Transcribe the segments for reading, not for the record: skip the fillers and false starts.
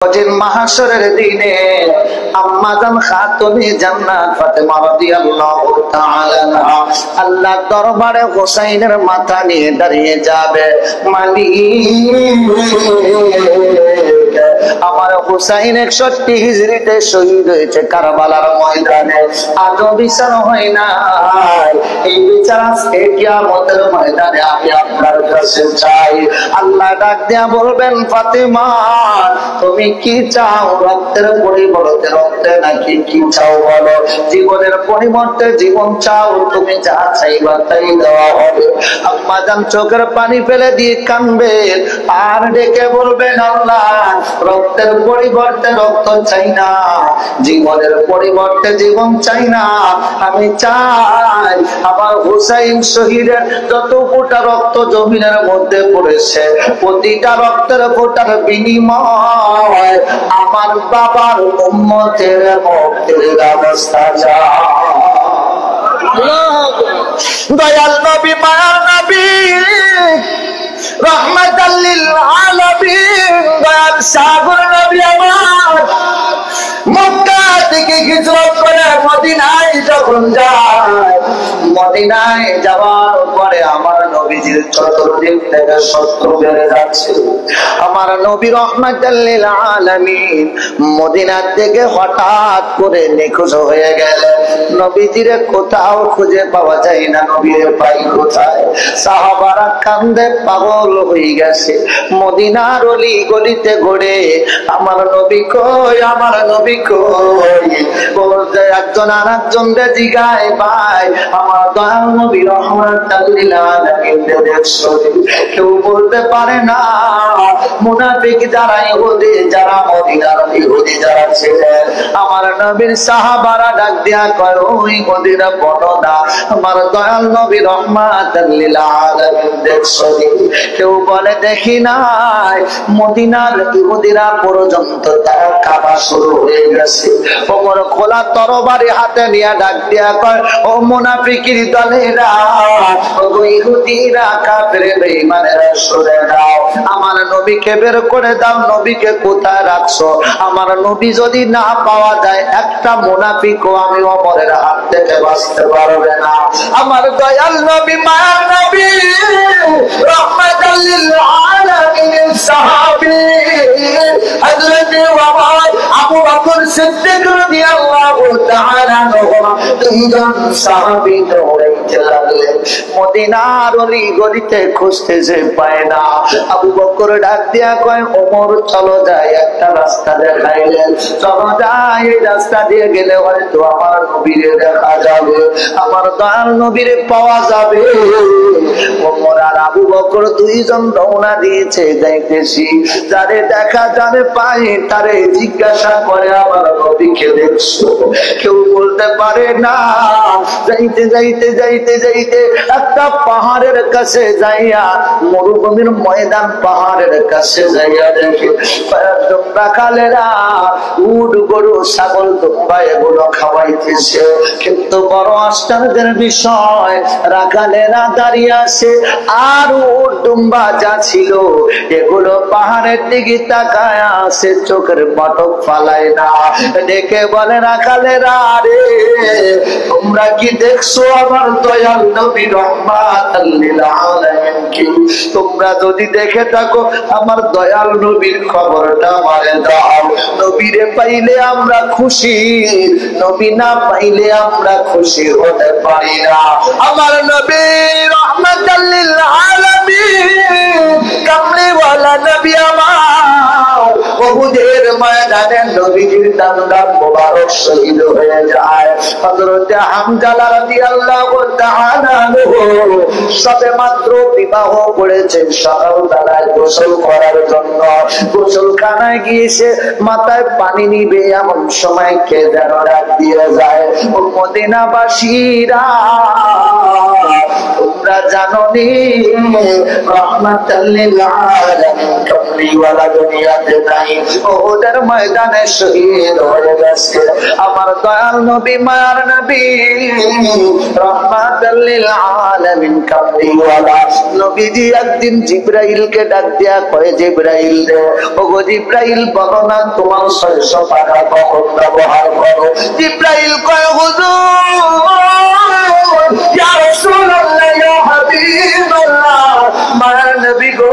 কঠিন মাহশরের দিনে আম্মাজান খাতুনে জান্নাত ফাতেমা রাদিয়াল্লাহু তাআলা আনহা আল্লাহর দরবারে হোসাইনের মাথা নিয়ে দাঁড়িয়ে যাবে। মালিক, আমার হোসাইন 61 হিজরিতে শহীদ হয়েছে কারবালার ময়দানে, আজও বিচার হয় না। এই বিচার আজকে কিয়ামতের ময়দানে আমি আপনার কাছে চাই। আল্লাহ ডাক দিয়া বলবেন, ফাতেমা তুমি কি চাও? রক্তের পরিবর্তে রক্তে নাকি কি চাও বলো? জীবনের পরিবর্তে জীবন চাও? তুমি যা চাইবা তাই দেওয়া হবে। আম্মাজান চোখের পানি ফেলে দিয়ে কাঁদবেন আর ডেকে বলবেন, আল্লাহ রক্তের পরিবর্তে রক্ত চাই না, জীবনের পরিবর্তে জীবন চাই না। আমি চাই আমার হুসাইন শহীদের যত ফোঁটা রক্ত জমিনের মধ্যে পড়েছে, প্রতিটা রক্তের ফোঁটার বিনিময় আমার বাবার উম্মতের মুক্তির ব্যবস্থা চাই। দয়াল নবী, মায়ার নবী, রহমাতাল লিল আলামিন, দয়াল সাগর নবী আমার মক্কা থেকে হিজরত করে মদিনায় যখন যায়, মদিনায় যাওয়ার পরে আমার নবীজির চতুর্দিক থেকে শত্রু বেড়ে যাচ্ছে। আমার নবী রহমাতাল লিল আলামিন মদিনা থেকে হঠাৎ করে নিখোঁজ হয়ে গেলেন। নবীজিরে কোথাও খুঁজে পাওয়া যায় না। নবীর পাই কোথায়? সাহাবারা কান্দে পাগল হয়ে গেছে। মদিনার অলি গলিতে ঘুরে আমার নবী কই, আমার নবী কই বলতে একজন আর একজন জিগায়, ভাই আমার দয়াল নবী রহমাতাল লিল আলামিন দেখছো? কেউ বলতে পারে না। মুনাফিক যারা ইহুদি, যারা মদিনার ইহুদি যারা ছিলেন, আমার নবীর সাহাবারা ডাক দিয়া কয়, ওই ইহুদিরা বলো না আমার দয়াল নবী রহমাতাল লিল আলামিন দেখছো? কেউ বলে দেখি নাই। মদিনার ইহুদিরা পর্যন্ত তারা কাবা শুরু হয়ে গেছে। ওমর খোলা তরবারি হাতে নিয়ে ডাক দিয়া কয়, ও মুনাফিকের দলেরা, ও ইহুদিরা, কাফের বেঈমানেরা শুনে নাও, আমার নবীকে বের করে দাও। নবীকে কোথায় রাখছো? আমার নবী যদি না পাওয়া যায়, একটা মুনাফিকও আমি ওমরের হাত থেকে বাঁচতে পারবে না। আমার দয়াল নবী, মায়ার নবী, রহমাতাল লিল আলামিন সাহাবী হযরত ওমর, আবু বকর সিদ্দিক রাদিয়াল্লাহু তাআলা আনহু দুইজন সাহাবী দৌড়াইতে লাগলেন। মদিনার অলি গলিতে খুঁজতেছে, পায় না। আবু বকর ডাক দিয়া কয়, ওমর চলো যাই, একটা রাস্তা দেখাইলেন, চলো যাই, এই রাস্তা দিয়ে গেলে হয়তো আমার নবীরে দেখা যাবে, আমার দয়াল নবীরে পাওয়া যাবে। ওমর আর আবু বকর দুইজন রওনা দিয়েছে। দেখতেছি যারে দেখা যারে পায় তারে জিজ্ঞাসা করে, আমার নবীকে দেখছো? কেউ বলতে পারে না। যাইতে যাইতে যাইতে যাইতে একটা পাহাড়ের কাছে যাইয়া, মরুভূমির ময়দান, পাহাড়ের কাছে যাইয়া দেখে রাখালেরা উট, গরু, ছাগল, দুম্বা এগুলো খাওয়াইতেছে। কিন্তু বড় আশ্চর্যের বিষয়, রাখালেরা দাঁড়িয়ে আছে আর উট, দুম্বা যা ছিল এগুলো পাহাড়ের দিকে তাকায় আছে, চোখের পলক ফালায় না। ডেকে বলে, রাখালেরা রে, তোমরা কি দেখছো আমার দয়াল নবী রহমাতাল লিল আলামিন কি? তোমরা যদি দেখে থাকো আমার দয়াল নবীর খবরটা আমারে দাও। নবীরে পাইলে আমরা খুশি, নবী না পাইলে আমরা খুশি হতে পারি না। আমার নবী রহমাতাল লিল আলামিন কামলিওয়ালা নবী আমার উহুদের ময়দানে নবীজির দান্দান মোবারক শহীদ হয়ে যায়। হযরত হামজা রাদিয়াল্লাহু তাআলা আনহু সবেমাত্র বিবাহ করেছেন, সকালবেলায় গোসল করার জন্য গোসলখানায় গিয়েছে, মাথায় পানি নিবে এমন সময় কে যেন ডাক দিয়ে যায়। ও মদিনাবাসীরা, তোমরা জানো নি রাহমাতাল লিল আলামিন কামলিওয়ালা দুনিয়াতে নাই, ওদের ময়দানে শহীদ হয়ে গেছে আমার দয়াল নবী, মায়ার নবী রাহমাতাল লিল আলামিন কামলিওয়ালা নবীজি একদিন জিবরাইলকে ডাক দিয়া কয়, জিবরাইল রে, ওগো জিবরাইল, বলো না তোমার 600 পাখা কখন ব্যবহার করো? জিবরাইল কয়, হুজুর ইয়া রাসূলুল্লাহ ইয়া হাবিবাল্লাহ, মায়ার নবী গো,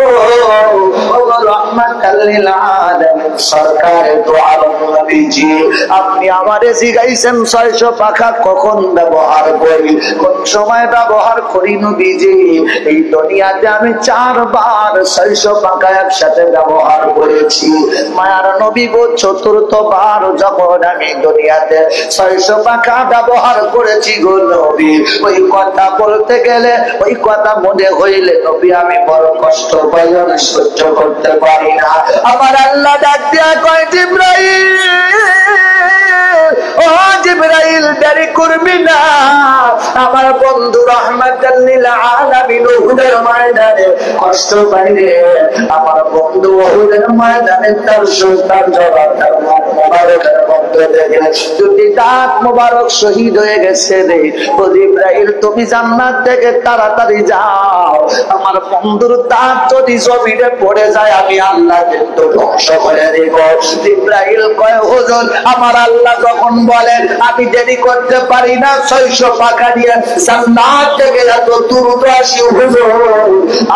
ওগো রাহমাতাল লিল আলামিন সরকারে তো আলম নবীজি, আপনি আমারে জিগাইছেন 600 পাখা কখন ব্যবহার করি, কোন সময় ব্যবহার করি নবীজি? এই দুনিয়াতে আমি 4 বার 600 পাখা একসাথে ব্যবহার করেছি। মায়ার নবী গো, 4র্থ বার যখন আমি দুনিয়াতে 600 পাখা ব্যবহার করেছি গো নবী, ওই কথা বলতে গেলে, ওই কথা মনে হইলে নবী আমি বড় কষ্ট পাই, আমি সহ্য করতে পারি না। আমার আল্লাহ ডাক দিয়া কয়, জিবরাইল, ও জিবরাইল, দেরি করবি না, আমার বন্ধু রাহমাতাল লিল আলামিন উহুদের ময়দানে কষ্ট পাইলে, আমার বন্ধু উহুদের ময়দানে তার সন্তান জবাব তার মুবারকের মধ্যে থেকে 2টি দাঁত মুবারক শহীদ হয়ে গেছে রে। ও জিবরাইল, তুমি জান্নাত থেকে তাড়াতাড়ি যাও, আমার বন্ধুর দাঁত যদি জমিনে পড়ে যায় আমি আল্লাহ কিন্তু ধ্বংস করে দেব। জিবরাইল কয়, হুজুর আমার আল্লাহ যখন বলেন আমি দেরি করতে পারি না, 600 পাখা দিয়ে জান্নাত থেকে এত দ্রুত আসি হুজুর,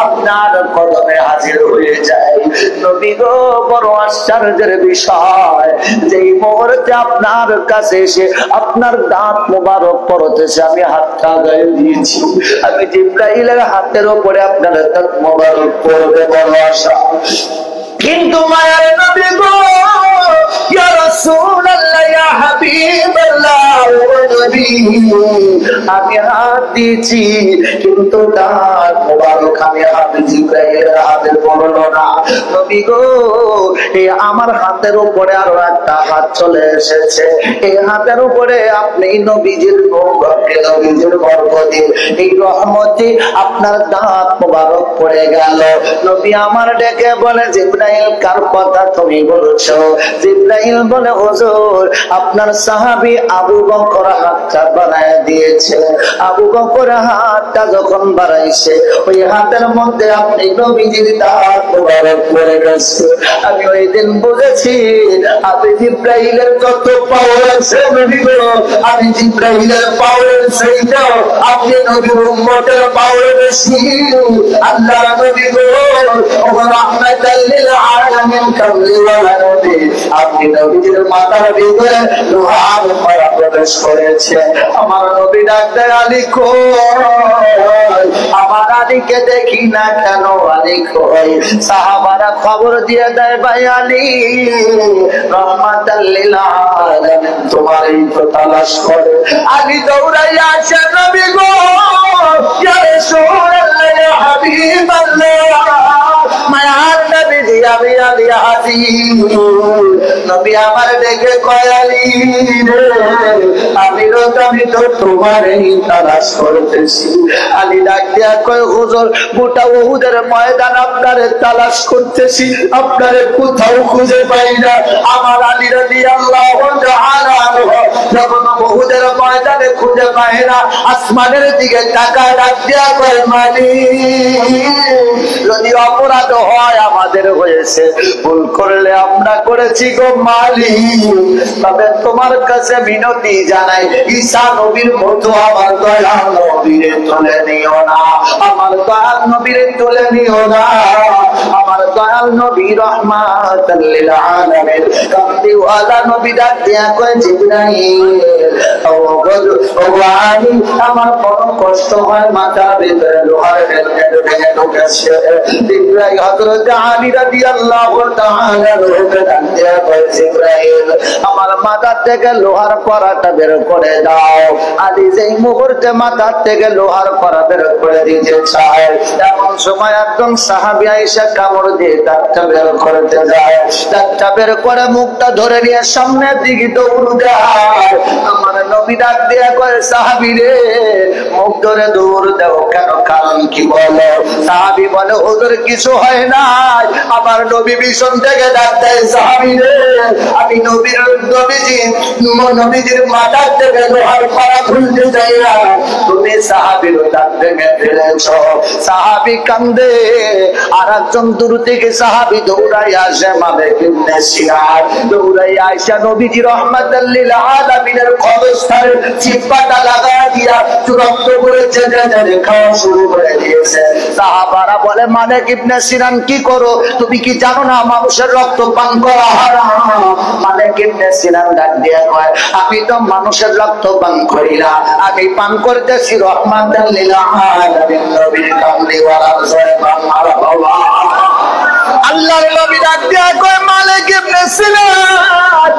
আপনার কদমে হাজির হয়ে যায়। নবী গো, বড় আশ্চর্যের বিষয়, যেই মুহূর্তে আপনার কাছে এসে আপনার দাঁত মোবারক পড়তেছে আমি হাতটা গায়ে দিয়েছি, আমি জিবরাইলের হাতের উপরে আপনার দাঁত মোবারক পড়বে, বড় আশা। কিন্তু মায়ার নবী গো, ইয়া রাসূলুল্লাহ ইয়া হাবিবাল্লাহ, ও নবী, আমি হাত দিয়েছি কিন্তু দাঁত মোবারক আমি হাত জিবরাইলের হাতে পড়লো না। নবী গো, এই আমার হাতের উপরে আরো একটা হাত চলে এসেছে, এই হাতের উপরে আপনি নবীজির বরকতে, নবীজির বরকতে, এই রহমতে আপনার দাঁত মোবারক পড়ে গেল। নবী আমার ডেকে বলে, জিবরাইল, কার কথা তুমি বলছো? জিবরাইল বলে, হুজুর আপনার সাহাবী আবু বকর হাতটা বাড়ায় দিয়েছে, আবু বকর হাতটা যখন বাড়াইছে ওই হাতের মধ্যে আপনি নবীজির দাঁত মোবারক পড়ে গেছে। আমি ওই দিন বুঝেছি আপনি জিবরাইলের যত পাওয়ার আছে নবী গো, আমি জিবরাইলের পাওয়ার সেইটাও আপনি নবীর উম্মতের পাওয়ার বেশি। আল্লাহ নবী গো, ওয়া রাহমাতাল লিল আলামিন কামলিওয়ালা নবী, আপনি নবীজির মাথার ভিতরে লোহার মায়া প্রবেশ করেছে। আমার নবী ডাক্তার আলী কই, আমার আলীকে দেখি না কেন, আলী কই? সাহাবারা খবর দিয়ে দেয়, ভাই আলী রাহমাতাল লিল আলামিন তোমারই তো তালাশ করে। আলী দৌড়াইয়া আসে, নবী গো, ইয়া রাসূলুল্লাহ ইয়া হাবিবাল্লাহ, মায়ার নবীজি আমি আলী আসি। নবী আমার ডেকে কয়, আলী রে, আমি তো তোমারই তালাশ করতেছি। আলী ডাক দিয়া কয়, হুজুর গোটা উহুদের ময়দান আপনারে তালাশ করতেছি, আপনারে কোথাও খুঁজে পাই না। আমার আলী রাদিয়াল্লাহু তাআলা যখন উহুদের ময়দানে খুঁজে পায় না, আসমানের দিকে তাকায় ডাক দিয়া কয়, মালিক, যদি অপরাধ হয় আমাদের হয়েছে, ভুল করলে আমরা করেছি গো মালিক, তবে তোমার কাছে মিনতি জানাই, ঈসা নবীর মতো আমার দয়াল নবীরে তুলে নিও না, আমার দয়াল নবীরে তুলে নিও না। আমার দয়াল নবী রাহমাতাল লিল আলামিন কামলিওয়ালা নবী ডাক দিয়া কয়, জিবরাইল, ও আলী, আমার বড় কষ্ট হয়, মাথার ভিতরে লোহার হেলমেট ভেঙে ঢুকেছে। জিবরাইল হযরত আলী রাদিয়াল্লাহু তাআলা রূপে ডাক দিয়া কয়, জিবরাইল, আমার মাথা থেকে লোহার পরাটা বের করে দাও। আলী যেই মুহূর্তে মাথা থেকে লোহার পরা বের করে দিতে চায়, এমন সময় একজন সাহাবী আয়েশা কামড় দিয়ে দাঁতটা বের করতে যায়, দাঁতটা বের করে মুখটা ধরে নিয়ে সামনের দিকে দৌড় দেয়। আমার নবী ডাক দিয়ে কয় সাহাবী রে মুখ ধরে দৌড় দেও কেন, কারণ কি বলো? সাহাবী বলে হুজুর কিছু হয় নাই। আমার নবী পিছন থেকে ডাক দেয় সাহাবী রে আমি নবীজির মাথা থেকে লোহার ফাড়া খুলতে চাই না, তুমি সাহাবীর দাঁত ভেঙে ফেলেছ। সাহাবী কান্দে, আর একজন দূর থেকে সাহাবী দৌড়াই আসে মালিক ইবনে সিনান। দৌড়াই আয়েশা নবীজি রাহমাতাল লিল আলামিনের কবরস্থানে চিপাটা লাগায়া দিয়া রক্ত পড়েছে, যে খাওয়া শুরু করে দিয়েছে। সাহাবারা বলে মালিক ইবনে সিনান কি করো, তুমি কি জানো না মানুষের রক্ত পান করা হারাম? মালিক ইবনে সিনান ডাক দিয়ে কয় আমি তো মানুষের রক্ত পান করি না, আমি পান করতেছি রাহমাতাল লিল আলামিন নবীর কামলিওয়ালা সুবহানাল্লাহ। আল্লাহর নবী ডাক দিয়া কয় মালিক ইবনে সিনান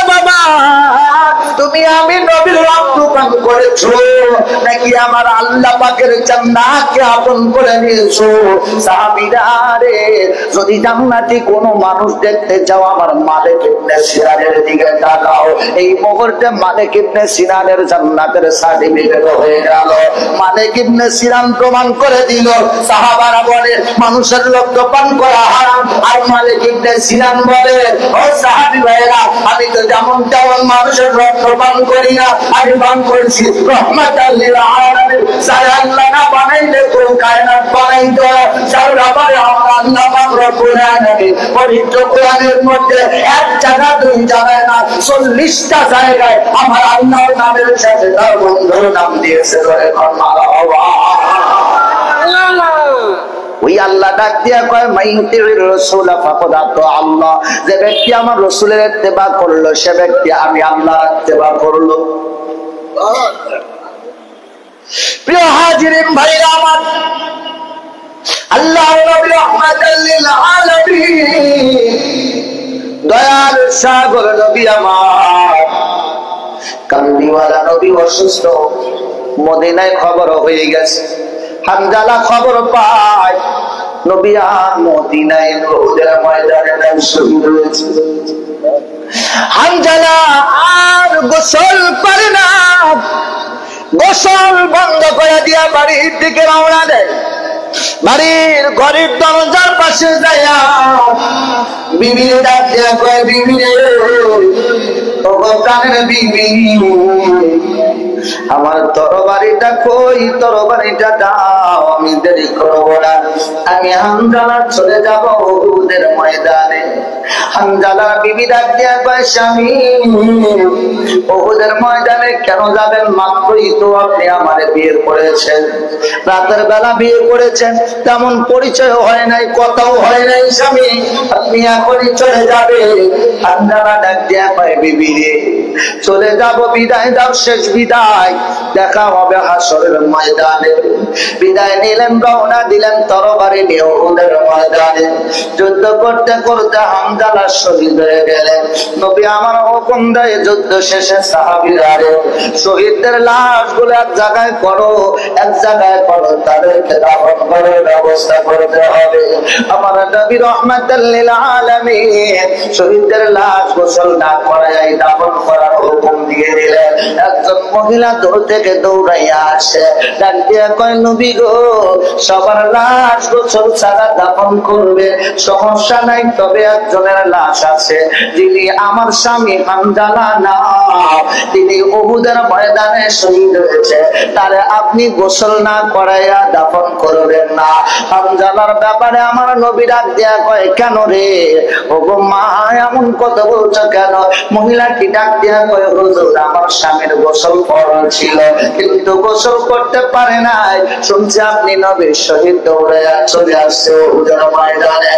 বাবা তুমি আমি নবীর রক্ত পান করেছো নাকি আমার আল্লাহ পাকের জান্নাতকে আপন করে নিয়েছো? সাহাবীরা রে যদি জান্নাতি কোনো মানুষ দেখতে চাও আমার মালিক ইবনে সিনানের দিকে তাকাও। এই মুহূর্তে মালিক ইবনে সিনানের জান্নাতের সার্টিফিকেট হয়ে গেল। মালিক ইবনে সিনান প্রমাণ করে দিল। সাহাবারা বলে মানুষের রক্ত পান করা হারাম, আর মালিক ইবনে সিনান বলে ও সাহাবী ভাইরা আমি তো যেমন তেমন মানুষের রক্ত পান করি না, আমি পান করছি রাহমাতাল লিল আলামিন। যারা আল্লাহ না বানাইলে কোন কায়নাত বানাইতো, যার ব্যাপারে আমার আল্লাহ পাক রব্বুল আলামিন পবিত্র কোরআনের মধ্যে এক জায়গা দুই জায়গায় না 40টা জায়গায় আমার আল্লাহর নামের সাথে তার বন্ধুর নাম দিয়েছে। ওই আল্লাহ ডাক দিয়া কয় মাইয়ুতির রাসূল ফাকাদ আতা আল্লাহ, যে ব্যক্তি আমার রাসূলের ইত্তেবা করলো সে ব্যক্তি আমি আল্লাহর ইত্তেবা করলো। প্রিয় হাজিরিন ভাইরা আমার, আল্লাহর নবী রাহমাতাল লিল আলামিন দয়ার সাগর নবী আমার কামলিওয়ালা নবী অসুস্থ, মদিনায় খবর হয়ে গেছে। হানজালা খবর পায় নবী আর মদিনায় উহুদের ময়দানে শহীদ হয়েছে। হানজালা আর গোসল পারে না, গোসল বন্ধ করে দিয়া বাড়ির দিকে রওনা দেয়। বাড়ির ঘরের দরজার পাশে যায়া বিবি ডাক দিয়া কয় বিবি রে ও প্রাণের বিবি আমার তরবারিটা কই, তরবারিটা দাও, আমি দেরি করব না, আমি হানজালা চলে যাব উহুদের ময়দানে। হানজালা বিবি ডাক দিয়া কয় স্বামী উহুদের ময়দানে কেন যাবেন? মাত্রই তো আপনি আমারে বিয়ে করেছেন, রাতের বেলা বিয়ে করেছেন, তেমন পরিচয় হয় নাই, কথাও হয় নাই স্বামী, আপনি এখনই চলে যাবে। হানজালা ডাক দিয়া কয় বিবি রে চলে যাব, বিদায় দাও, শেষ বিদায়, দেখা হবে হাসরের ময়দানে। বিদায় নিলেন, রওনা দিলেন তরবারি নিয়ে উহুদের ময়দানে। যুদ্ধ করতে করতে হানজালা শহীদ হয়ে গেলেন। নবী আমার হুকুম দেয় যুদ্ধ শেষে সাহাবীরা রে শহীদদের লাশগুলো এক জায়গায় করো, এক জায়গায় করো, তাদেরকে দাফন করার ব্যবস্থা করতে হবে। আমার নবী রাহমাতাল লিল আলামিন শহীদদের লাশ গোসল না করায় দাফন করার হুকুম দিয়ে দিলেন। একজন মহিলা দূর থেকে দৌড়াইয়া আসে, ডাক দিয়া কয় নবী গো সবার লাশ গোসল ছাড়া দাফন করবে, সমস্যা নাই, তবে একজনের লাশ আছে যিনি আমার স্বামী হানজালা না, তিনি উহুদের ময়দানে শহীদ হয়েছে, তারে আপনি গোসল না করাইয়া দাফন করবেন না। হানজালার ব্যাপারে আমার নবী ডাক দিয়া কয় কেন রে ওগো মা এমন কথা বলছো কেন? মহিলাটি ডাক দিয়া কয় হুজুর আমার স্বামীর গোসল ফরজ ছিল কিন্তু গোসল করতে পারে নাই, শুনছি আপনি নবীর শহীদ দৌড়াইয়া চলে আসছে উহুদের ময়দানে।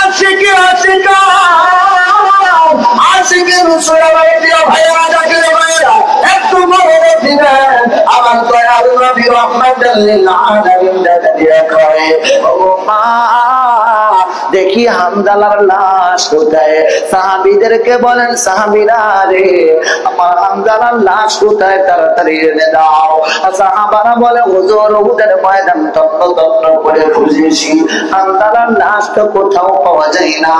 আশিকি আশিকা আশিকি রাসূলুল্লাহ প্রিয় ভাইরা জাকির ভাইরা একটু মনোযোগ দিবেন। আমার দয়াল নবী রাহমাতাল লিল আলামিন ডাক দিয়া কয় ও মা দেখি হামজালার লাশ কোথায়। সাহাবীদেরকে বলেন, সাহাবীরা রে, আমার হামজালার লাশ কোথায়, তাড়াতাড়ি এনে দাও। সাহাবারা বলে, হুজুর উহুদের ময়দান তন্ন তন্ন করে খুঁজেছি, হামজালার লাশ তো কোথাও পাওয়া যায় না।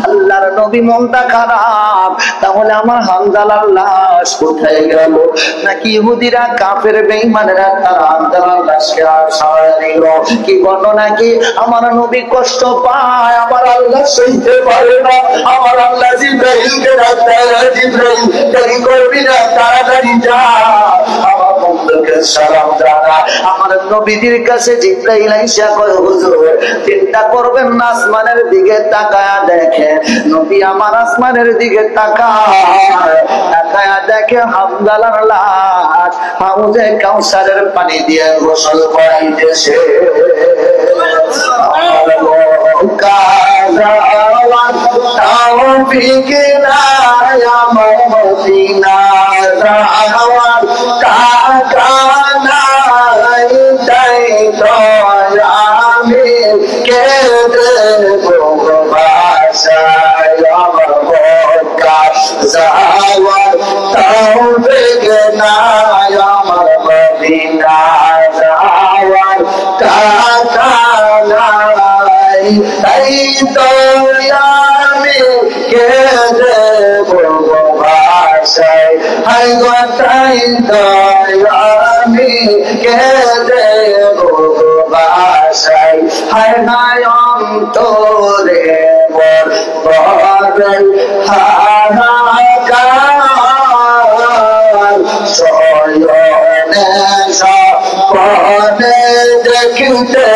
আল্লাহর নবী মনটা খারাপ, তাহলে আমার হামজালার লাশ কোথায় গেল? নাকি ইহুদিরা কাফের বেঈমানেরা তারা হামজালার লাশকে সরায় নিল? কি ঘটনা কি? আমার নবী কষ্ট পায়, আমার আল্লাহ সইতে পারে না। আমার আল্লাহ জিবরাইলকে ডাকতেন, জিবরাইল দেরি করবি না, তাড়াতাড়ি যা, আমার বন্ধুকে সালাম জানা। আমার নবীর কাছে জিবরাইল আইসা কয়, হুজুর চিন্তা করবেন না, আসমানের দিকে তাকায়া দেখেন। নবী আমার আসমানের দিকে তাকায়া দেখে হামজালার লাশ হাউজে কাউসারের পানি দিয়ে গোসল করাইতেছে। তাই তো আমি কেঁদে বলবো ভাষায়, হাই গো তাই তো আমি কেঁদে বলবো ভাষায়, হায় হায় অন্তরে মোর বড়ই হাহাকার, শয়নে স্বপ্নে দেখিতে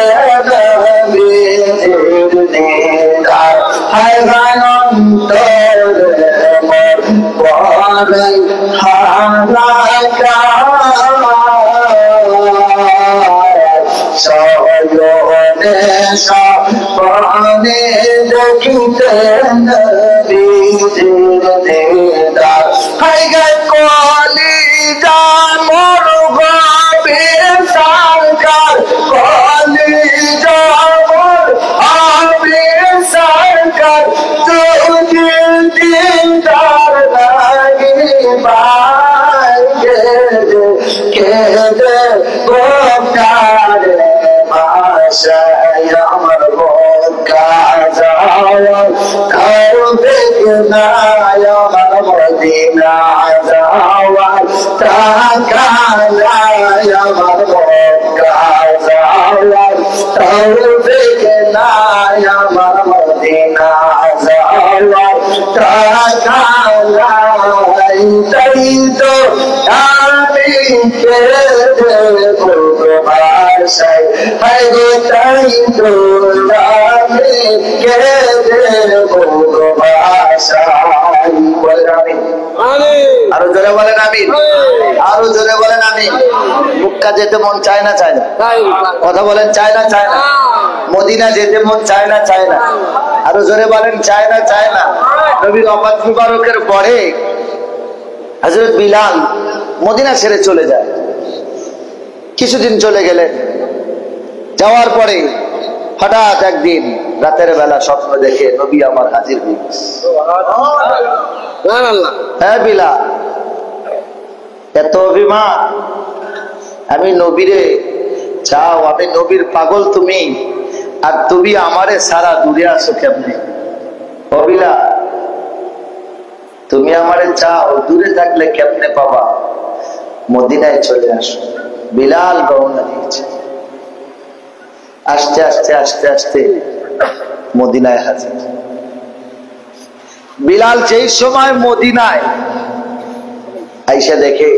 হায় হায় অন্তরে মোর বড়ই হাহাকার, শয়নে স্বপ্নে দেখিতে নবীজির দিদার। হায় গে কলিজা মোর গভীর সরকার, কলিজা মোর আবির সরকার, তুঝে দিদার লাগিবাই কেঁদে গোটারে ভাষায় আমার বোকা যাওয়া, তার বেদনায় আমার মদিনা যাওয়া, টাকায় আমার বোকা যাওয়া, তার বেদনায় আমার মদিনা যাওয়া, টাকায় তাই তো আমি কেঁদে বলবো ভাষায়, হায় গো তাই তো আমি কেঁদে বলবো ভাষায়। বলেন আমিন, আরো জোরে বলেন আমিন, আরো জোরে বলেন আমিন। মক্কা যেতে মন চায় না, চায় না? কথা বলেন, চায় না, চায় না? মদিনা যেতে মন চায় না, চায় না? আরো জোরে বলেন, চায় না, চায় না? নবীর ওফাত মুবারকের পরে হযরত বিলাল মদিনা ছেড়ে চলে যায়। কিছুদিন চলে গেলেন, যাওয়ার পরে হঠাৎ একদিন রাতের বেলা স্বপ্ন দেখে নবী আমার হাজির হয়ে গেছে। হ্যাঁ বিলাল, এত অভিমান, আমি নবীরে চাও, আমি নবীর পাগল তুমি, আর তুমি আমারে সারা দূরে আসো কেমনে? ও বিলাল, তুমি আমারে চাও, দূরে থাকলে কেমনে পাবা? মদিনায় চলে আসো। বিলাল রওনা দিয়েছে, আস্তে আস্তে আস্তে আস্তে মদিনায় হাজির। বিলাল যেই সময় মদিনায় আইসা দেখে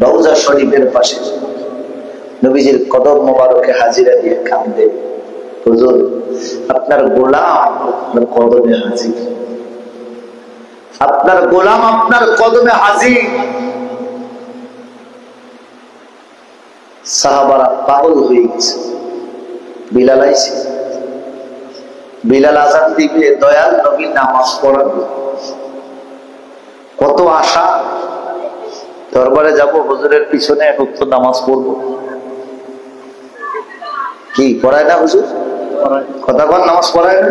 রওজা শরীফের পাশে নবীজির কদম মোবারকে হাজিরা দিয়ে কাঁদে, হুজুর আপনার গোলাম আপনার কদমে হাজির, আপনার গোলাম আপনার কদমে হাজির। সাহাবারা পাগল হয়ে গেছে। বিলাল আইছে, বিলাল আযান দিবে, দয়াল নবী নামাজ পড়াবে, কত আশা, দরবারে যাব, হুজুরের পিছনে এক ওয়াক্ত নামাজ পড়বো। কি পড়ায় না হুজুর? কথা বল, নামাজ পড়ায় না?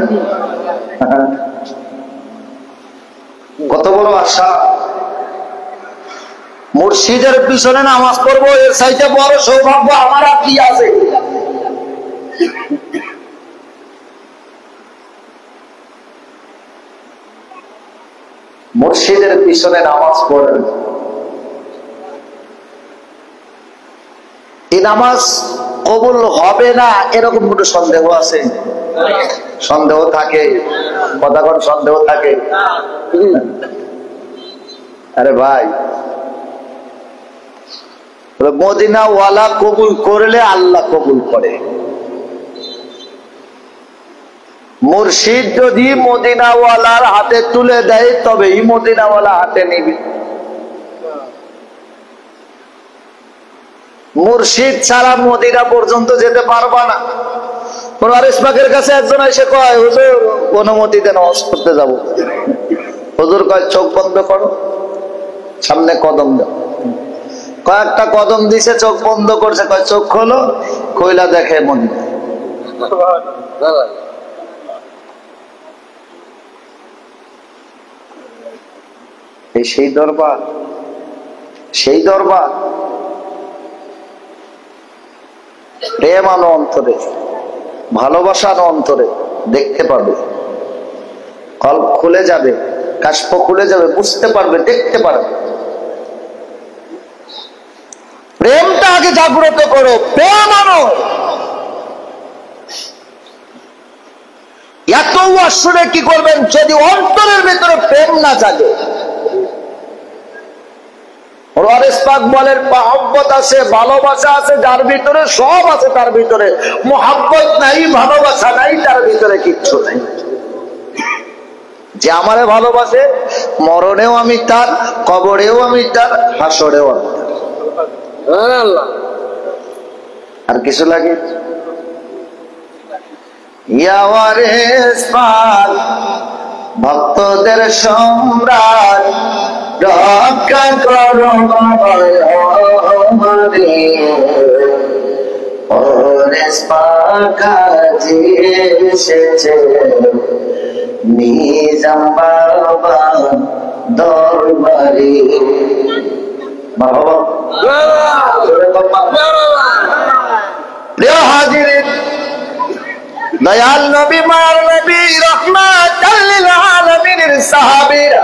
কত বড় আশা, মুর্শিদের পিছনে নামাজ পড়বো, এর চাইতে বড় সৌভাগ্য আমার আর কি আছে? মুর্শিদের পিছনে নামাজ পড়েন, এই নামাজ কবুল হবে না এরকম কোনো সন্দেহ আছে? সন্দেহ থাকে, কতক্ষণ সন্দেহ থাকে? আরে ভাই, মদিনা ওয়ালা কবুল করলে আল্লাহ কবুল করে। মুর্শিদ যদি মদিনাওয়ালার হাতে তুলে দেয় তবেই মদিনাওয়ালা হাতে নিবে। মুর্শিদ ছাড়া মদিনা পর্যন্ত যেতে পারবা না। ওয়ারিস পাকের কাছে একজন এসে কয়, হুজুর অনুমতি দেন হজ করতে যাব। হুজুর কয় চোখ বন্ধ করো, সামনে কদম দাও। কয়েকটা কদম দিছে, চোখ বন্ধ করছে, কয় চোখ খোলো, কইলা দেখে মদিনা। এই সেই দরবার, সেই দরবার। প্রেম আনো অন্তরে, ভালোবাসা আনো অন্তরে, দেখতে পারবে, কল্প খুলে যাবে, কাশপ খুলে যাবে, বুঝতে পারবে, দেখতে পারবে। প্রেমটা আগে জাগ্রত করো, প্রেম আনো। এত আসলে কি করবেন যদি অন্তরের ভিতরে প্রেম না জাগে? ওয়ারিস পাক বলেন মহব্বত আছে, ভালোবাসা আছে, যার ভিতরে সব আছে তার ভিতরে। মহব্বত নাই, ভালোবাসা নাই, তার ভিতরে কিচ্ছু নাই। যে আমারে ভালোবাসে, মরণেও আমি তার, কবরেও আমি তার, হাসরেও আমি তার। আর কিছু লাগে? ইয়া ওয়ারিস পাক ভক্তদের সম্রাট, রক্ষা করো আমারে। ওয়ারিস পাক আজি এসেছে নিজাম বাবা দরবারে। বাবা প্রিয় হাজিরিন, দয়াল নবী, মার নবী, রাহমাতাল লিল আলামিনের সাহাবীরা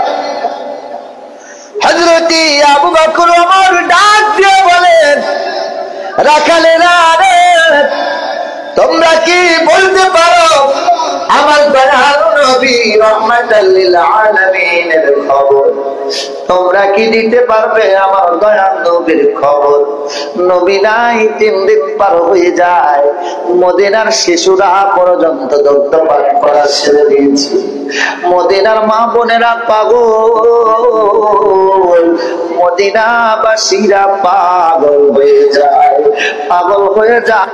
হযরত আবু বকর ওমর ডাক দিয়ে বলেন, রাখালেরা রে, তোমরা কি বলতে পারো আমার দয়াল নবী রাহমাতাল লিল আলামিনের খবর? তোমরা কি দিতে পারবে আমার দয়াল নবীর খবর? নবী নাই, 3 দিন পার হয়ে যায়, মদিনার শিশুরা পর্যন্ত দুগ্ধ পান করা ছেড়ে দিয়েছে। মদিনার মা বোনেরা পাগল, মদিনাবাসীরা পাগল হয়ে যায়, পাগল হয়ে যায়।